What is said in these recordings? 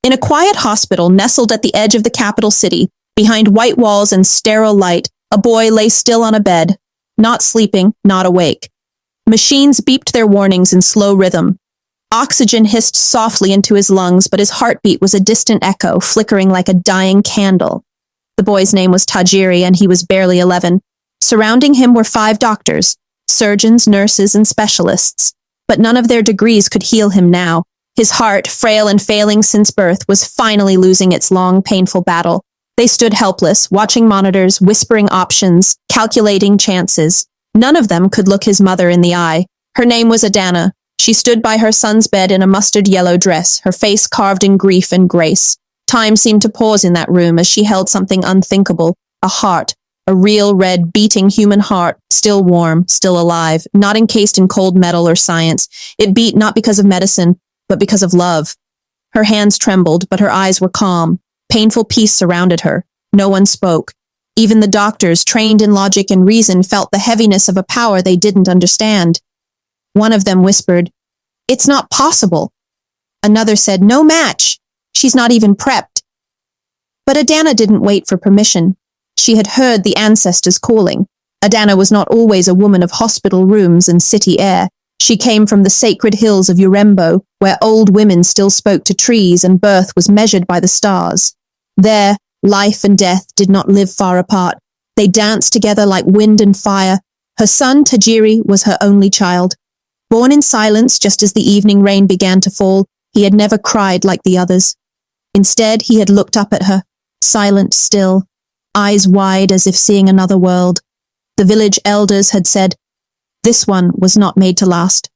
In a quiet hospital nestled at the edge of the capital city, behind white walls and sterile light, a boy lay still on a bed, not sleeping, not awake. Machines beeped their warnings in slow rhythm. Oxygen hissed softly into his lungs, but his heartbeat was a distant echo, flickering like a dying candle. The boy's name was Tajiri, and he was barely 11. Surrounding him were 5 doctors, surgeons, nurses, and specialists. But none of their degrees could heal him now. His heart, frail and failing since birth, was finally losing its long, painful battle. They stood helpless, watching monitors, whispering options, calculating chances. None of them could look his mother in the eye. Her name was Adanna. She stood by her son's bed in a mustard yellow dress, her face carved in grief and grace. Time seemed to pause in that room as she held something unthinkable, a heart, a real red, beating human heart, still warm, still alive, not encased in cold metal or science. It beat not because of medicine, but because of love. Her hands trembled, but her eyes were calm. Painful peace surrounded her. No one spoke. Even the doctors, trained in logic and reason, felt the heaviness of a power they didn't understand. One of them whispered, "It's not possible." Another said, "No match. She's not even prepped." But Adanna didn't wait for permission. She had heard the ancestors calling. Adanna was not always a woman of hospital rooms and city air. She came from the sacred hills of Urembo, where old women still spoke to trees and birth was measured by the stars. There, life and death did not live far apart. They danced together like wind and fire. Her son, Tajiri, was her only child. Born in silence just as the evening rain began to fall, he had never cried like the others. Instead, he had looked up at her, silent still, eyes wide as if seeing another world. The village elders had said, "This one was not made to last."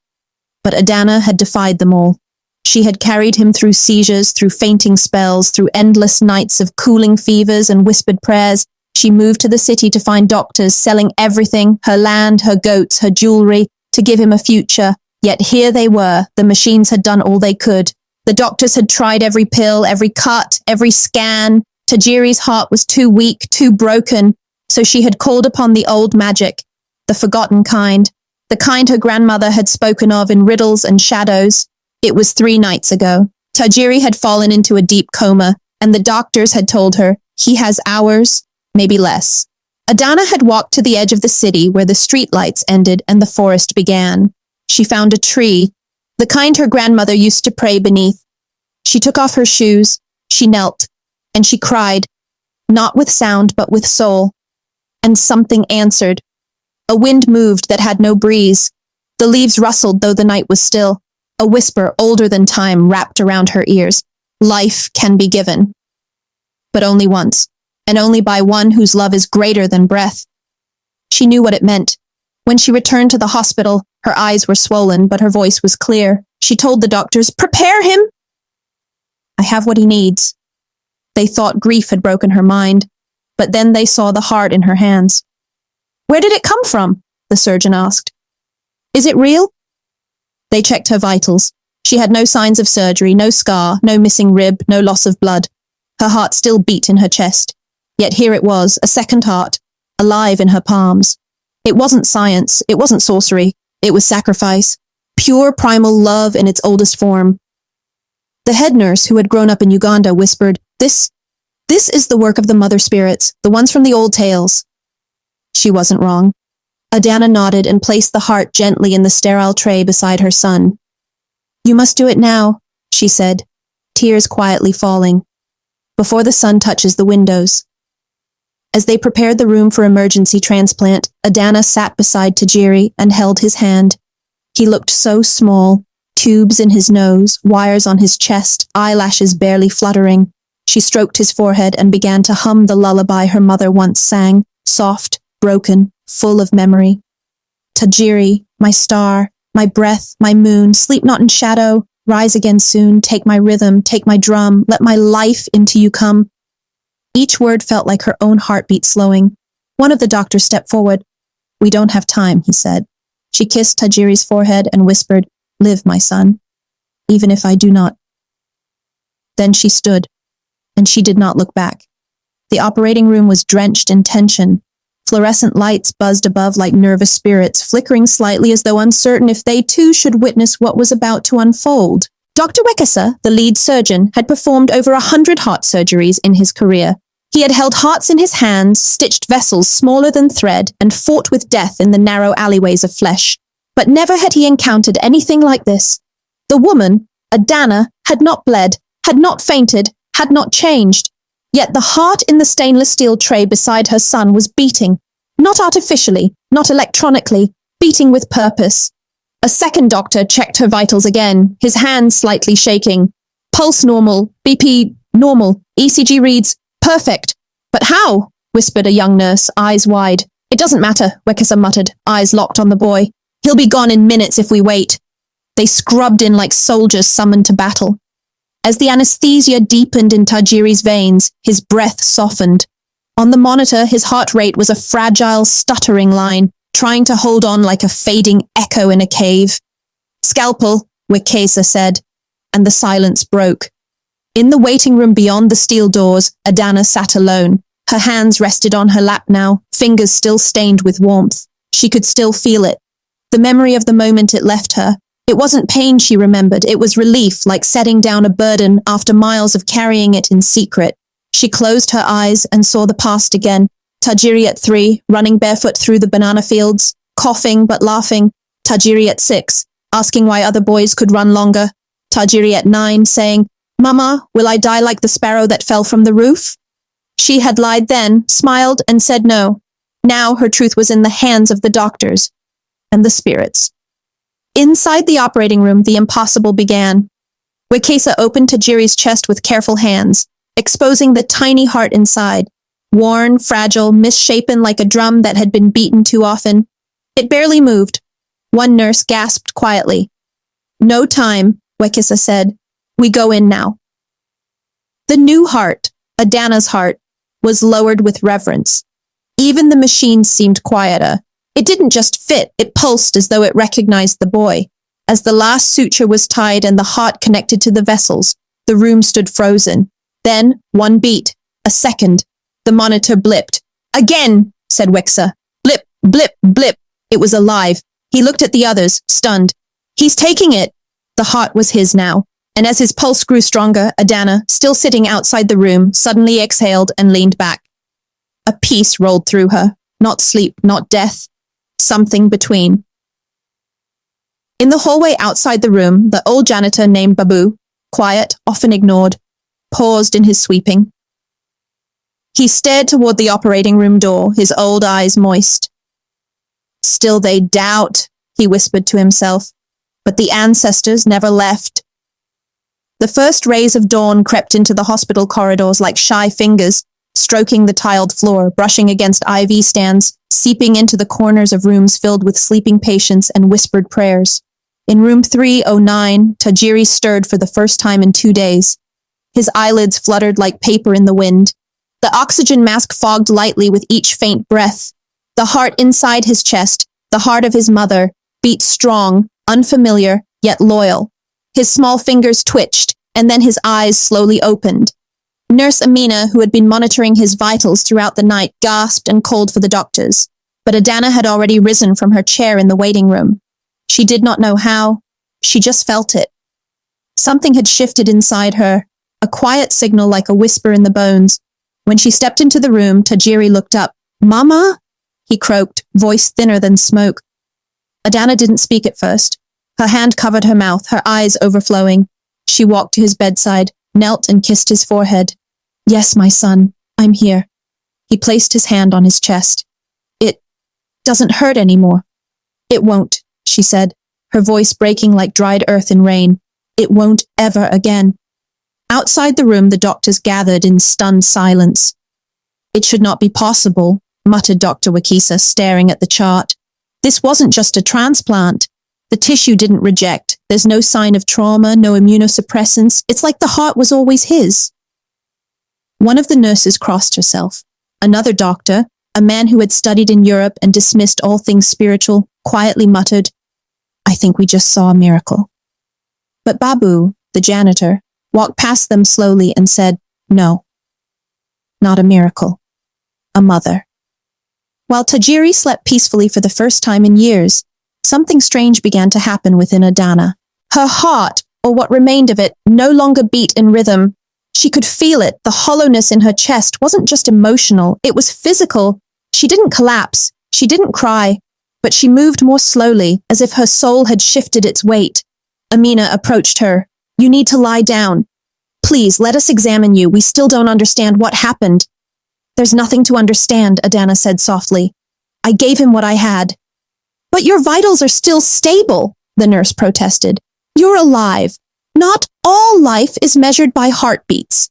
But Adanna had defied them all. She had carried him through seizures, through fainting spells, through endless nights of cooling fevers and whispered prayers. She moved to the city to find doctors selling everything, her land, her goats, her jewelry, to give him a future. Yet here they were. The machines had done all they could. The doctors had tried every pill, every cut, every scan. Tajiri's heart was too weak, too broken, so she had called upon the old magic, the forgotten kind, the kind her grandmother had spoken of in riddles and shadows. It was 3 nights ago. Tajiri had fallen into a deep coma, and the doctors had told her, "He has hours, maybe less." Adanna had walked to the edge of the city where the streetlights ended and the forest began. She found a tree, the kind her grandmother used to pray beneath. She took off her shoes, she knelt, and she cried, not with sound but with soul. And something answered. A wind moved that had no breeze. The leaves rustled though the night was still. A whisper older than time wrapped around her ears. Life can be given. But only once, and only by one whose love is greater than breath. She knew what it meant. When she returned to the hospital, her eyes were swollen, but her voice was clear. She told the doctors, "Prepare him! I have what he needs." They thought grief had broken her mind, but then they saw the heart in her hands. "Where did it come from?" the surgeon asked. "Is it real?" They checked her vitals. She had no signs of surgery, no scar, no missing rib, no loss of blood. Her heart still beat in her chest. Yet here it was, a second heart, alive in her palms. It wasn't science, it wasn't sorcery, it was sacrifice. Pure primal love in its oldest form. The head nurse, who had grown up in Uganda, whispered, This is the work of the mother spirits, the ones from the old tales." She wasn't wrong. Adanna nodded and placed the heart gently in the sterile tray beside her son. "You must do it now," she said, tears quietly falling, "before the sun touches the windows." As they prepared the room for emergency transplant, Adanna sat beside Tajiri and held his hand. He looked so small, tubes in his nose, wires on his chest, eyelashes barely fluttering. She stroked his forehead and began to hum the lullaby her mother once sang, soft, broken, full of memory. "Tajiri, my star, my breath, my moon, sleep not in shadow, rise again soon, take my rhythm, take my drum, let my life into you come." Each word felt like her own heartbeat slowing. One of the doctors stepped forward. "We don't have time," he said. She kissed Tajiri's forehead and whispered, "Live, my son, even if I do not." Then she stood, and she did not look back. The operating room was drenched in tension. Fluorescent lights buzzed above like nervous spirits, flickering slightly as though uncertain if they too should witness what was about to unfold. Dr. Wekesa, the lead surgeon, had performed over 100 heart surgeries in his career. He had held hearts in his hands, stitched vessels smaller than thread, and fought with death in the narrow alleyways of flesh. But never had he encountered anything like this. The woman, Adanna, had not bled, had not fainted, had not changed. Yet the heart in the stainless steel tray beside her son was beating, not artificially, not electronically, beating with purpose. A second doctor checked her vitals again, his hands slightly shaking. Pulse normal, BP normal, ECG reads perfect. But how? Whispered a young nurse, eyes wide. It doesn't matter, Wekesa muttered, eyes locked on the boy. He'll be gone in minutes if we wait. They scrubbed in like soldiers summoned to battle. As the anesthesia deepened in Tajiri's veins, his breath softened. On the monitor, his heart rate was a fragile, stuttering line, trying to hold on like a fading echo in a cave. Scalpel, Wekesa said, and the silence broke. In the waiting room beyond the steel doors, Adanna sat alone. Her hands rested on her lap now, fingers still stained with warmth. She could still feel it. The memory of the moment it left her. It wasn't pain she remembered, it was relief, like setting down a burden after miles of carrying it in secret. She closed her eyes and saw the past again. Tajiri at 3, running barefoot through the banana fields, coughing but laughing. Tajiri at 6, asking why other boys could run longer. Tajiri at 9, saying, Mama, will I die like the sparrow that fell from the roof? She had lied then, smiled, and said no. Now her truth was in the hands of the doctors and the spirits. Inside the operating room, the impossible began. Wekesa opened Tajiri's chest with careful hands, exposing the tiny heart inside. Worn, fragile, misshapen like a drum that had been beaten too often. It barely moved. One nurse gasped quietly. No time, Wekesa said. We go in now. The new heart, Adanna's heart, was lowered with reverence. Even the machine seemed quieter. It didn't just fit, it pulsed as though it recognized the boy. As the last suture was tied and the heart connected to the vessels, the room stood frozen. Then, one beat, a second. The monitor blipped. Again, said Wekesa. Blip, blip, blip. It was alive. He looked at the others, stunned. He's taking it. The heart was his now. And as his pulse grew stronger, Adanna, still sitting outside the room, suddenly exhaled and leaned back. A peace rolled through her. Not sleep, not death. Something between. In the hallway outside the room, the old janitor named Babu, quiet, often ignored, paused in his sweeping. He stared toward the operating room door, his old eyes moist. Still they doubt, he whispered to himself, but the ancestors never left. The first rays of dawn crept into the hospital corridors like shy fingers, stroking the tiled floor, brushing against IV stands, seeping into the corners of rooms filled with sleeping patients and whispered prayers. In room 309, Tajiri stirred for the first time in 2 days. His eyelids fluttered like paper in the wind. The oxygen mask fogged lightly with each faint breath. The heart inside his chest, the heart of his mother, beat strong, unfamiliar, yet loyal. His small fingers twitched, and then his eyes slowly opened. Nurse Amina, who had been monitoring his vitals throughout the night, gasped and called for the doctors. But Adanna had already risen from her chair in the waiting room. She did not know how. She just felt it. Something had shifted inside her, a quiet signal like a whisper in the bones. When she stepped into the room, Tajiri looked up. Mama? He croaked, voice thinner than smoke. Adanna didn't speak at first. Her hand covered her mouth, her eyes overflowing. She walked to his bedside, knelt and kissed his forehead. Yes, my son, I'm here. He placed his hand on his chest. It doesn't hurt anymore. It won't, she said, her voice breaking like dried earth in rain. It won't ever again. Outside the room, the doctors gathered in stunned silence. It should not be possible, muttered Dr. Wekesa, staring at the chart. This wasn't just a transplant. The tissue didn't reject. There's no sign of trauma, no immunosuppressants. It's like the heart was always his. One of the nurses crossed herself. Another doctor, a man who had studied in Europe and dismissed all things spiritual, quietly muttered, I think we just saw a miracle. But Babu, the janitor, walked past them slowly and said, No, not a miracle. A mother. While Tajiri slept peacefully for the first time in years, something strange began to happen within Adanna. Her heart, or what remained of it, no longer beat in rhythm. She could feel it. The hollowness in her chest wasn't just emotional, it was physical. She didn't collapse. She didn't cry. But she moved more slowly, as if her soul had shifted its weight. Amina approached her. "You need to lie down. Please, let us examine you. We still don't understand what happened." "There's nothing to understand," Adanna said softly. "I gave him what I had." "But your vitals are still stable," the nurse protested. "You're alive. Not all life is measured by heartbeats."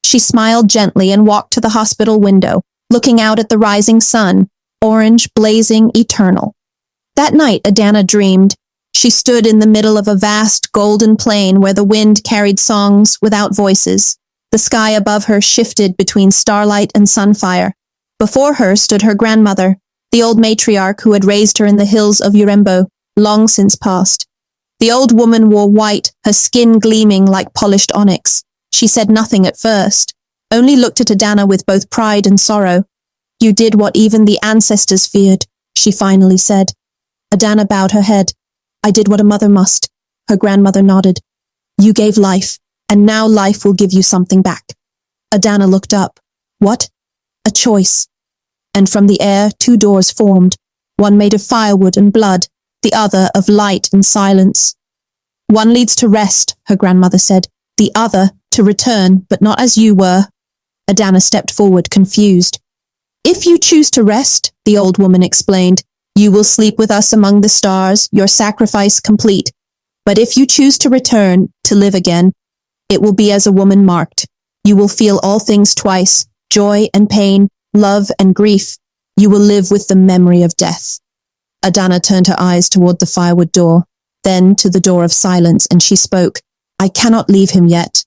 She smiled gently and walked to the hospital window, looking out at the rising sun, orange, blazing, eternal. That night, Adanna dreamed. She stood in the middle of a vast golden plain where the wind carried songs without voices. The sky above her shifted between starlight and sunfire. Before her stood her grandmother, the old matriarch who had raised her in the hills of Urembo, long since passed. The old woman wore white, her skin gleaming like polished onyx. She said nothing at first, only looked at Adanna with both pride and sorrow. "You did what even the ancestors feared," she finally said. Adanna bowed her head. "I did what a mother must." Her grandmother nodded. "You gave life, and now life will give you something back." Adanna looked up. What? A choice. And from the air, two doors formed, one made of firewood and blood, the other of light and silence. "One leads to rest," her grandmother said, "the other to return, but not as you were." Adanna stepped forward, confused. "If you choose to rest," the old woman explained, "you will sleep with us among the stars, your sacrifice complete. But if you choose to return, to live again, it will be as a woman marked. You will feel all things twice, joy and pain, love and grief. You will live with the memory of death." Adanna turned her eyes toward the firewood door, then to the door of silence, and she spoke. "I cannot leave him yet."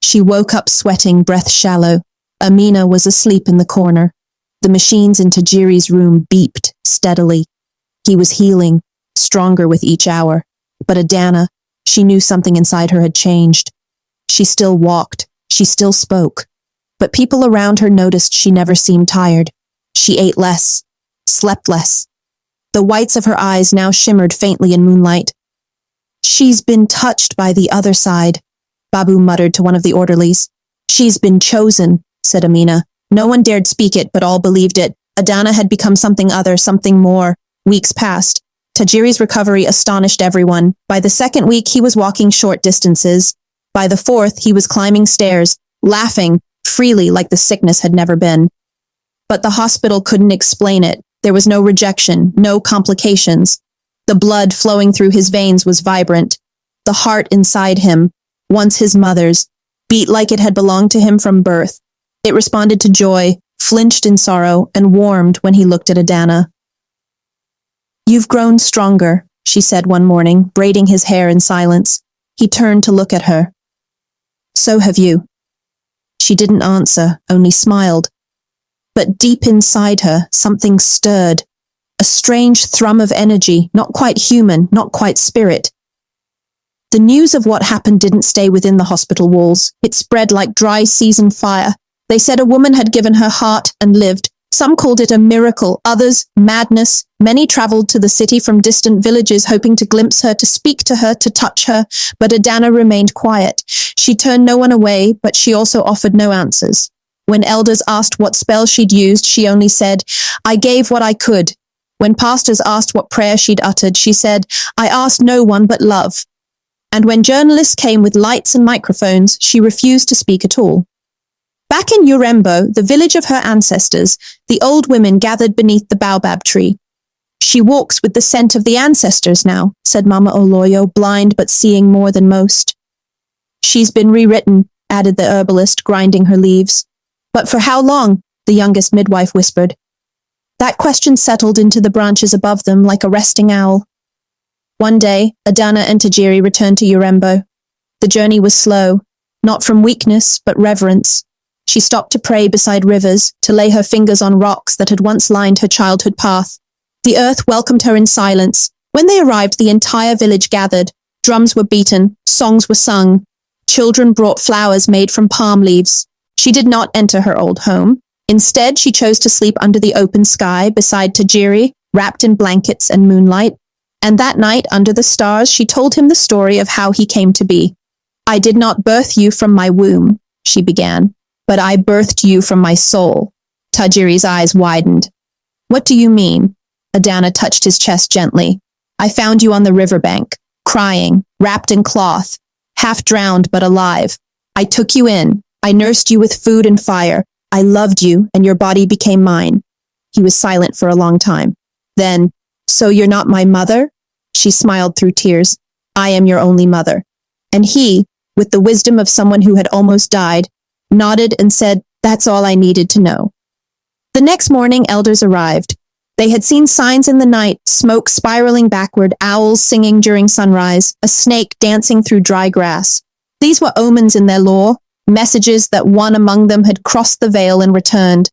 She woke up sweating, breath shallow. Amina was asleep in the corner. The machines in Tajiri's room beeped steadily. He was healing, stronger with each hour. But Adanna, she knew something inside her had changed. She still walked, she still spoke. But people around her noticed she never seemed tired. She ate less, slept less. The whites of her eyes now shimmered faintly in moonlight. "She's been touched by the other side," Babu muttered to one of the orderlies. "She's been chosen," said Amina. No one dared speak it, but all believed it. Adanna had become something other, something more. Weeks passed. Tajiri's recovery astonished everyone. By the second week, he was walking short distances. By the fourth, he was climbing stairs, laughing freely like the sickness had never been. But the hospital couldn't explain it. There was no rejection, no complications. The blood flowing through his veins was vibrant. The heart inside him, once his mother's, beat like it had belonged to him from birth. It responded to joy, flinched in sorrow, and warmed when he looked at Adanna. "You've grown stronger," she said one morning, braiding his hair in silence. He turned to look at her. "So have you." She didn't answer, only smiled. But deep inside her, something stirred. A strange thrum of energy, not quite human, not quite spirit. The news of what happened didn't stay within the hospital walls. It spread like dry season fire. They said a woman had given her heart and lived. Some called it a miracle, others madness. Many traveled to the city from distant villages hoping to glimpse her, to speak to her, to touch her. But Adanna remained quiet. She turned no one away, but she also offered no answers. When elders asked what spell she'd used, she only said, "I gave what I could." When pastors asked what prayer she'd uttered, she said, "I asked no one but love." And when journalists came with lights and microphones, she refused to speak at all. Back in Urembo, the village of her ancestors, the old women gathered beneath the baobab tree. "She walks with the scent of the ancestors now," said Mama Oloyo, blind but seeing more than most. "She's been rewritten," added the herbalist, grinding her leaves. "But for how long?" the youngest midwife whispered. That question settled into the branches above them like a resting owl. One day, Adanna and Tajiri returned to Urembo. The journey was slow, not from weakness, but reverence. She stopped to pray beside rivers, to lay her fingers on rocks that had once lined her childhood path. The earth welcomed her in silence. When they arrived, the entire village gathered. Drums were beaten, songs were sung. Children brought flowers made from palm leaves. She did not enter her old home. Instead, she chose to sleep under the open sky beside Tajiri, wrapped in blankets and moonlight. And that night, under the stars, she told him the story of how he came to be. I did not birth you from my womb, she began, but I birthed you from my soul. Tajiri's eyes widened. What do you mean? Adanna touched his chest gently. I found you on the riverbank, crying, wrapped in cloth, half drowned but alive. I took you in. I nursed you with food and fire. I loved you, and your body became mine. He was silent for a long time. Then, so you're not my mother? She smiled through tears. I am your only mother. And he, with the wisdom of someone who had almost died, nodded and said, that's all I needed to know. The next morning, elders arrived. They had seen signs in the night, smoke spiraling backward, owls singing during sunrise, a snake dancing through dry grass. These were omens in their lore, messages that one among them had crossed the veil and returned.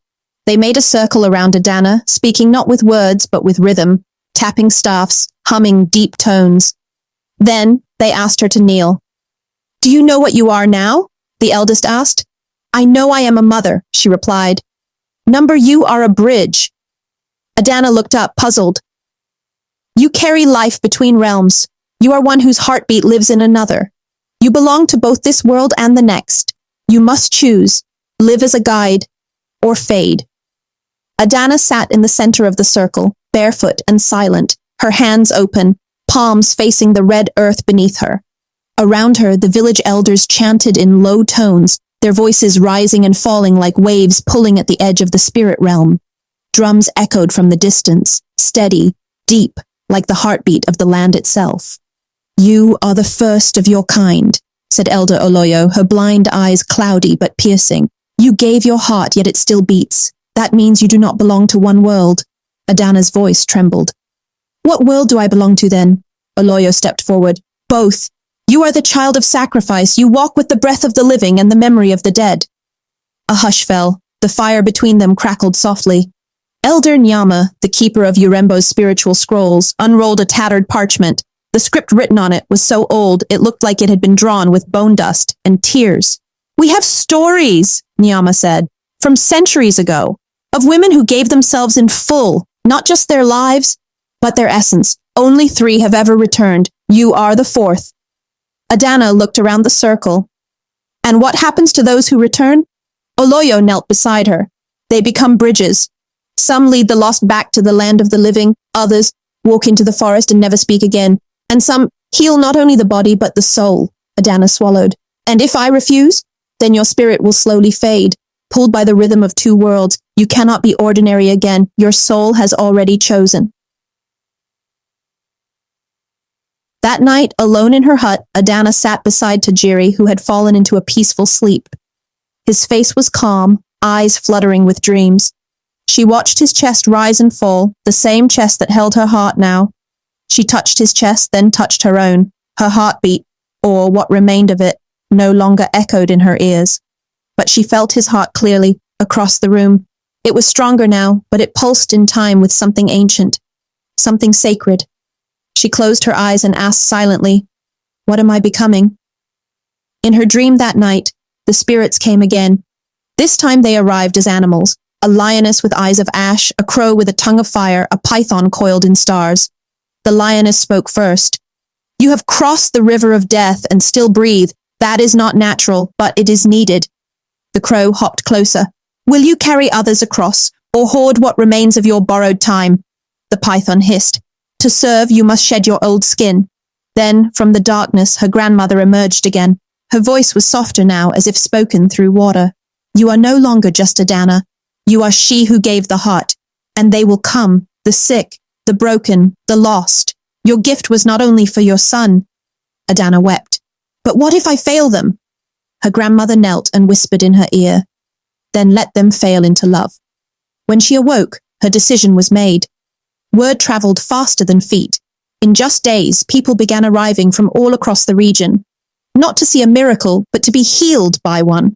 They made a circle around Adanna, speaking not with words but with rhythm, tapping staffs, humming deep tones. Then they asked her to kneel. Do you know what you are now? The eldest asked. I know I am a mother, she replied. Number, you are a bridge. Adanna looked up, puzzled. You carry life between realms. You are one whose heartbeat lives in another. You belong to both this world and the next. You must choose, live as a guide, or fade. Adanna sat in the center of the circle, barefoot and silent, her hands open, palms facing the red earth beneath her. Around her, the village elders chanted in low tones, their voices rising and falling like waves pulling at the edge of the spirit realm. Drums echoed from the distance, steady, deep, like the heartbeat of the land itself. You are the first of your kind, said Elder Oloyo, her blind eyes cloudy but piercing. You gave your heart, yet it still beats. That means you do not belong to one world. Adanna's voice trembled. What world do I belong to then? Oloyo stepped forward. Both. You are the child of sacrifice. You walk with the breath of the living and the memory of the dead. A hush fell. The fire between them crackled softly. Elder Nyama, the keeper of Urembo's spiritual scrolls, unrolled a tattered parchment. The script written on it was so old it looked like it had been drawn with bone dust and tears. We have stories, Nyama said, from centuries ago, of women who gave themselves in full, not just their lives, but their essence. Only 3 have ever returned. You are the 4th. Adanna looked around the circle. And what happens to those who return? Oloyo knelt beside her. They become bridges. Some lead the lost back to the land of the living, others walk into the forest and never speak again, and some heal not only the body but the soul. Adanna swallowed. And if I refuse, then your spirit will slowly fade, pulled by the rhythm of 2 worlds. You cannot be ordinary again. Your soul has already chosen. That night, alone in her hut, Adanna sat beside Tajiri, who had fallen into a peaceful sleep. His face was calm, eyes fluttering with dreams. She watched his chest rise and fall, the same chest that held her heart now. She touched his chest, then touched her own. Her heartbeat, or what remained of it, no longer echoed in her ears. But she felt his heart clearly, across the room. It was stronger now, but it pulsed in time with something ancient, something sacred. She closed her eyes and asked silently, what am I becoming? In her dream that night, the spirits came again. This time they arrived as animals, a lioness with eyes of ash, a crow with a tongue of fire, a python coiled in stars. The lioness spoke first. You have crossed the river of death and still breathe. That is not natural, but it is needed. The crow hopped closer. Will you carry others across, or hoard what remains of your borrowed time? The python hissed. To serve, you must shed your old skin. Then, from the darkness, her grandmother emerged again. Her voice was softer now, as if spoken through water. You are no longer just Adanna. You are she who gave the heart, and they will come, the sick, the broken, the lost. Your gift was not only for your son. Adanna wept. But what if I fail them? Her grandmother knelt and whispered in her ear. Then let them fail into love. When she awoke, her decision was made. Word traveled faster than feet. In just days, people began arriving from all across the region. Not to see a miracle, but to be healed by one.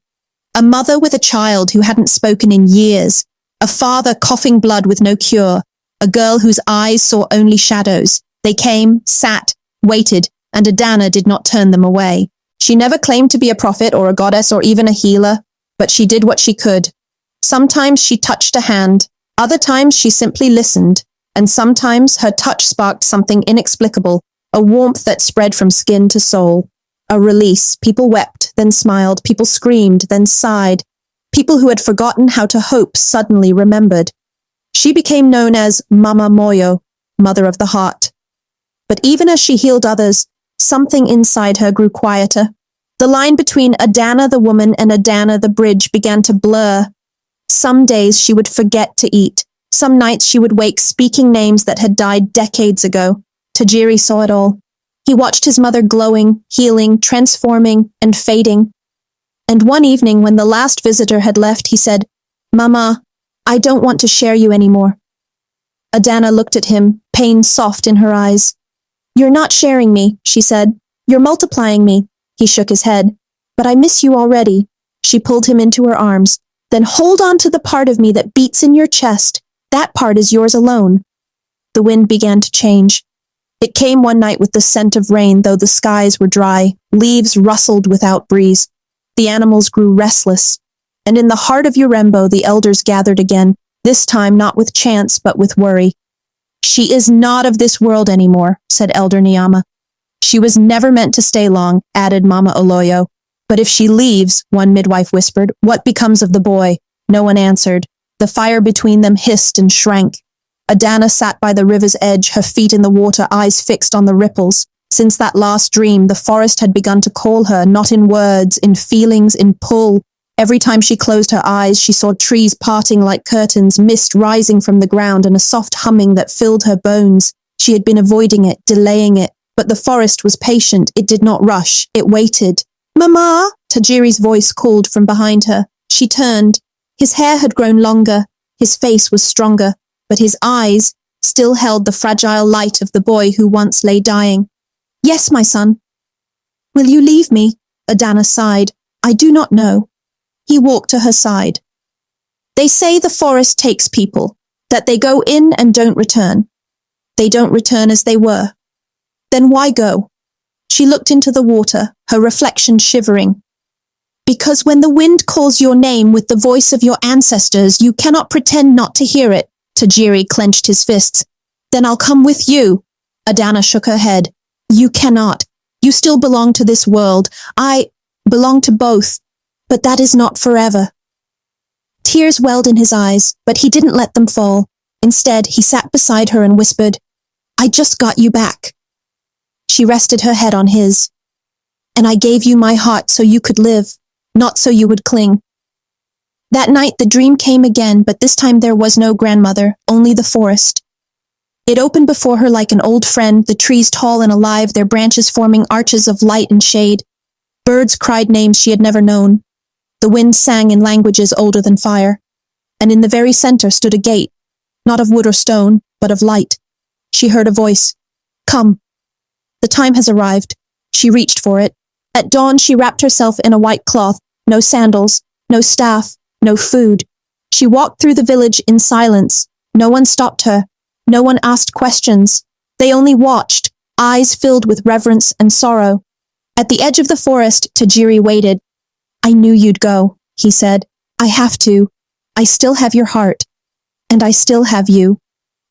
A mother with a child who hadn't spoken in years. A father coughing blood with no cure. A girl whose eyes saw only shadows. They came, sat, waited, and Adanna did not turn them away. She never claimed to be a prophet or a goddess or even a healer, but she did what she could. Sometimes she touched a hand. Other times she simply listened. and sometimes her touch sparked something inexplicable, a warmth that spread from skin to soul. A release. People wept, then smiled. People screamed, then sighed. People who had forgotten how to hope suddenly remembered. She became known as Mama Moyo, Mother of the Heart. But even as she healed others, something inside her grew quieter. The line between Adanna the woman and Adanna the bridge began to blur. Some days she would forget to eat. Some nights she would wake speaking names that had died decades ago. Tajiri saw it all. He watched his mother glowing, healing, transforming, and fading. And one evening, when the last visitor had left, he said, "Mama, I don't want to share you anymore." Adanna looked at him, pain soft in her eyes. "You're not sharing me," she said. "You're multiplying me." He shook his head. "But I miss you already." She pulled him into her arms. "Then hold on to the part of me that beats in your chest. That part is yours alone." The wind began to change. It came one night with the scent of rain, though the skies were dry. Leaves rustled without breeze. The animals grew restless. And in the heart of Urembo, the elders gathered again, this time not with chance, but with worry. "She is not of this world anymore," said Elder Niyama. "She was never meant to stay long," added Mama Oloyo. "But if she leaves," one midwife whispered, "what becomes of the boy?" No one answered. The fire between them hissed and shrank. Adanna sat by the river's edge, her feet in the water, eyes fixed on the ripples. Since that last dream, the forest had begun to call her, not in words, in feelings, in pull. Every time she closed her eyes, she saw trees parting like curtains, mist rising from the ground, and a soft humming that filled her bones. She had been avoiding it, delaying it, but the forest was patient. It did not rush. It waited. "Mama!" Tajiri's voice called from behind her. She turned. His hair had grown longer. His face was stronger, but his eyes still held the fragile light of the boy who once lay dying. "Yes, my son." "Will you leave me?" Adanna sighed. "I do not know." He walked to her side. "They say the forest takes people, that they go in and don't return. They don't return as they were. Then why go?" She looked into the water, her reflection shivering. "Because when the wind calls your name with the voice of your ancestors, you cannot pretend not to hear it." Tajiri clenched his fists. "Then I'll come with you." Adanna shook her head. "You cannot. You still belong to this world. I belong to both. But that is not forever." Tears welled in his eyes, but he didn't let them fall. Instead, he sat beside her and whispered, "I just got you back." She rested her head on his. "And I gave you my heart so you could live, not so you would cling." That night the dream came again, but this time there was no grandmother, only the forest. It opened before her like an old friend, the trees tall and alive, their branches forming arches of light and shade. Birds cried names she had never known. The wind sang in languages older than fire. And in the very center stood a gate, not of wood or stone, but of light. She heard a voice. "Come." "The time has arrived." She reached for it. At dawn she wrapped herself in a white cloth, no sandals, no staff, no food. She walked through the village in silence. No one stopped her. No one asked questions. They only watched, eyes filled with reverence and sorrow. At the edge of the forest, Tajiri waited. "I knew you'd go," he said. "I have to. I still have your heart. And I still have you."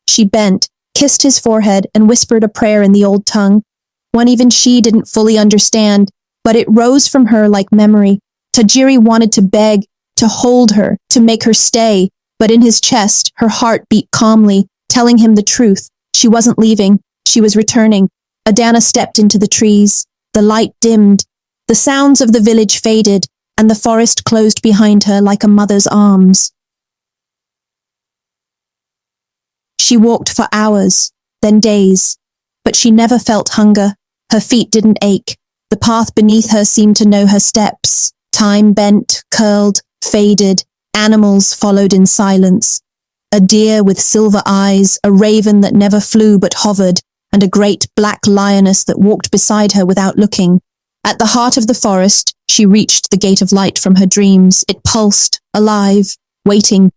She bent, kissed his forehead, and whispered a prayer in the old tongue. One even she didn't fully understand, but it rose from her like memory. Tajiri wanted to beg, to hold her, to make her stay, but in his chest, her heart beat calmly, telling him the truth. She wasn't leaving. She was returning. Adanna stepped into the trees. The light dimmed. The sounds of the village faded, and the forest closed behind her like a mother's arms. She walked for hours, then days, but she never felt hunger. Her feet didn't ache. The path beneath her seemed to know her steps. Time bent, curled, faded. Animals followed in silence. A deer with silver eyes, a raven that never flew but hovered, and a great black lioness that walked beside her without looking. At the heart of the forest, she reached the gate of light from her dreams. It pulsed, alive, waiting.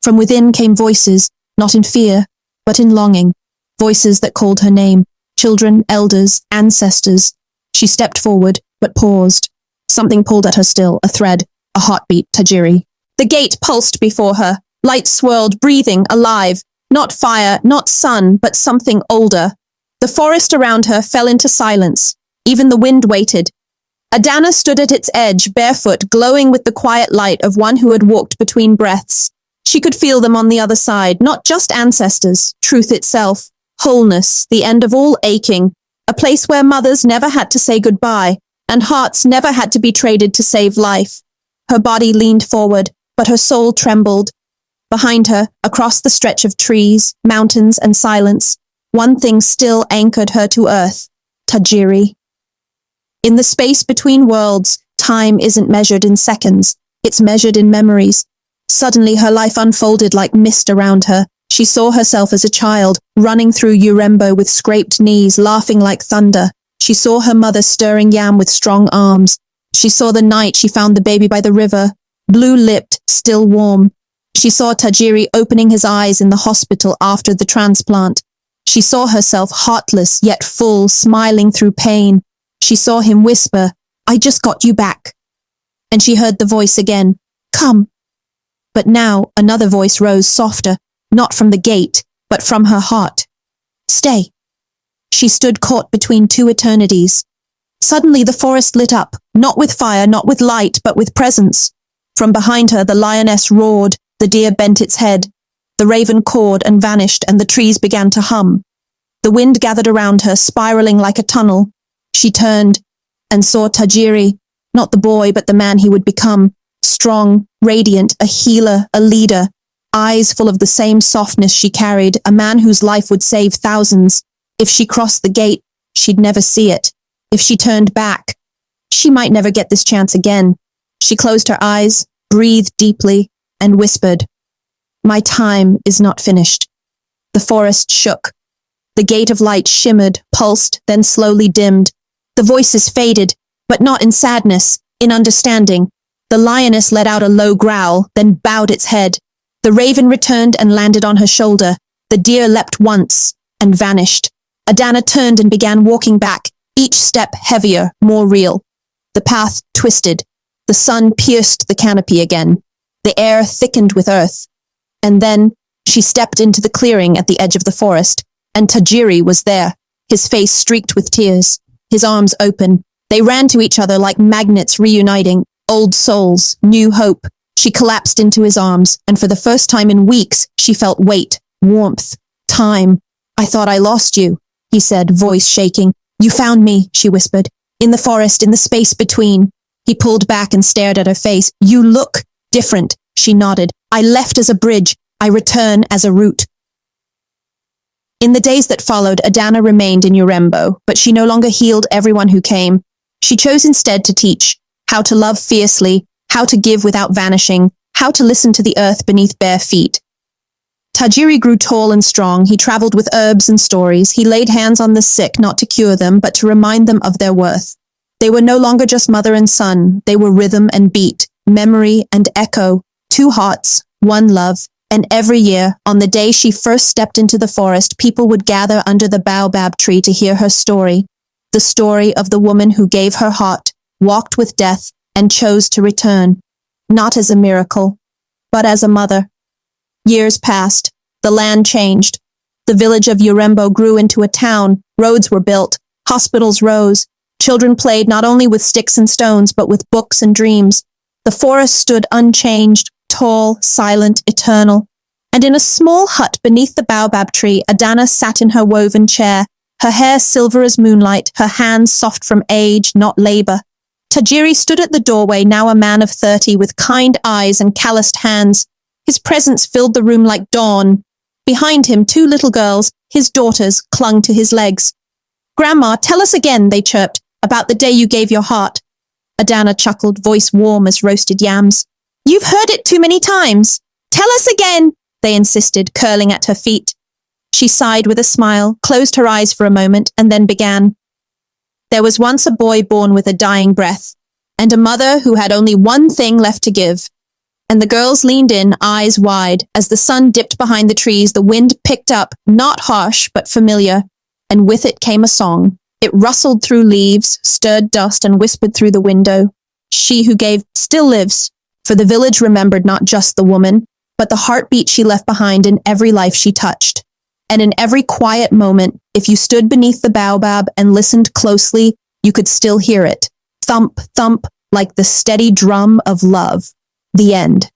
From within came voices, not in fear, but in longing. Voices that called her name. Children, elders, ancestors. She stepped forward, but paused. Something pulled at her still, a thread, a heartbeat, Tajiri. The gate pulsed before her. Light swirled, breathing, alive. Not fire, not sun, but something older. The forest around her fell into silence. Even the wind waited. Adanna stood at its edge, barefoot, glowing with the quiet light of one who had walked between breaths. She could feel them on the other side, not just ancestors, truth itself, wholeness, the end of all aching, a place where mothers never had to say goodbye, and hearts never had to be traded to save life. Her body leaned forward, but her soul trembled. Behind her, across the stretch of trees, mountains, and silence, one thing still anchored her to earth: Tajiri. In the space between worlds, time isn't measured in seconds, it's measured in memories. Suddenly her life unfolded like mist around her. She saw herself as a child, running through Urembo with scraped knees, laughing like thunder. She saw her mother stirring yam with strong arms. She saw the night she found the baby by the river, blue-lipped, still warm. She saw Tajiri opening his eyes in the hospital after the transplant. She saw herself heartless yet full, smiling through pain. She saw him whisper, "I just got you back." And she heard the voice again, "Come." But now another voice rose softer, not from the gate, but from her heart. "Stay." She stood caught between two eternities. Suddenly the forest lit up, not with fire, not with light, but with presence. From behind her the lioness roared, the deer bent its head, the raven cawed and vanished, and the trees began to hum. The wind gathered around her, spiraling like a tunnel. She turned and saw Tajiri, not the boy, but the man he would become, strong, radiant, a healer, a leader, eyes full of the same softness she carried, a man whose life would save thousands. If she crossed the gate, she'd never see it. If she turned back, she might never get this chance again. She closed her eyes, breathed deeply, and whispered, "My time is not finished." The forest shook. The gate of light shimmered, pulsed, then slowly dimmed. The voices faded, but not in sadness, in understanding. The lioness let out a low growl, then bowed its head. The raven returned and landed on her shoulder. The deer leapt once and vanished. Adanna turned and began walking back, each step heavier, more real. The path twisted. The sun pierced the canopy again. The air thickened with earth. And then she stepped into the clearing at the edge of the forest, and Tajiri was there, his face streaked with tears, his arms open. They ran to each other like magnets reuniting, old souls, new hope. She collapsed into his arms, and for the first time in weeks, she felt weight, warmth, time. "I thought I lost you," he said, voice shaking. "You found me," she whispered, "in the forest, in the space between." He pulled back and stared at her face. "You look different," she nodded. "I left as a bridge. I return as a route." In the days that followed, Adanna remained in Urembo, but she no longer healed everyone who came. She chose instead to teach how to love fiercely, how to give without vanishing, how to listen to the earth beneath bare feet. Tajiri grew tall and strong. He traveled with herbs and stories. He laid hands on the sick, not to cure them, but to remind them of their worth. They were no longer just mother and son. They were rhythm and beat, memory and echo, two hearts, one love. And every year, on the day she first stepped into the forest, people would gather under the baobab tree to hear her story. The story of the woman who gave her heart, walked with death, and chose to return. Not as a miracle, but as a mother. Years passed. The land changed. The village of Urembo grew into a town. Roads were built. Hospitals rose. Children played not only with sticks and stones, but with books and dreams. The forest stood unchanged, tall, silent, eternal. And in a small hut beneath the baobab tree, Adanna sat in her woven chair, her hair silver as moonlight, her hands soft from age, not labor. Tajiri stood at the doorway, now a man of 30, with kind eyes and calloused hands. His presence filled the room like dawn. Behind him, two little girls, his daughters, clung to his legs. "Grandma, tell us again," they chirped, "about the day you gave your heart." Adanna chuckled, voice warm as roasted yams. "You've heard it too many times. Tell us again," they insisted, curling at her feet. She sighed with a smile, closed her eyes for a moment, and then began. "There was once a boy born with a dying breath, and a mother who had only one thing left to give." And the girls leaned in, eyes wide. As the sun dipped behind the trees, the wind picked up, not harsh, but familiar, and with it came a song. It rustled through leaves, stirred dust, and whispered through the window. She who gave still lives. For the village remembered not just the woman, but the heartbeat she left behind in every life she touched. And in every quiet moment, if you stood beneath the baobab and listened closely, you could still hear it. Thump, thump, like the steady drum of love. The end.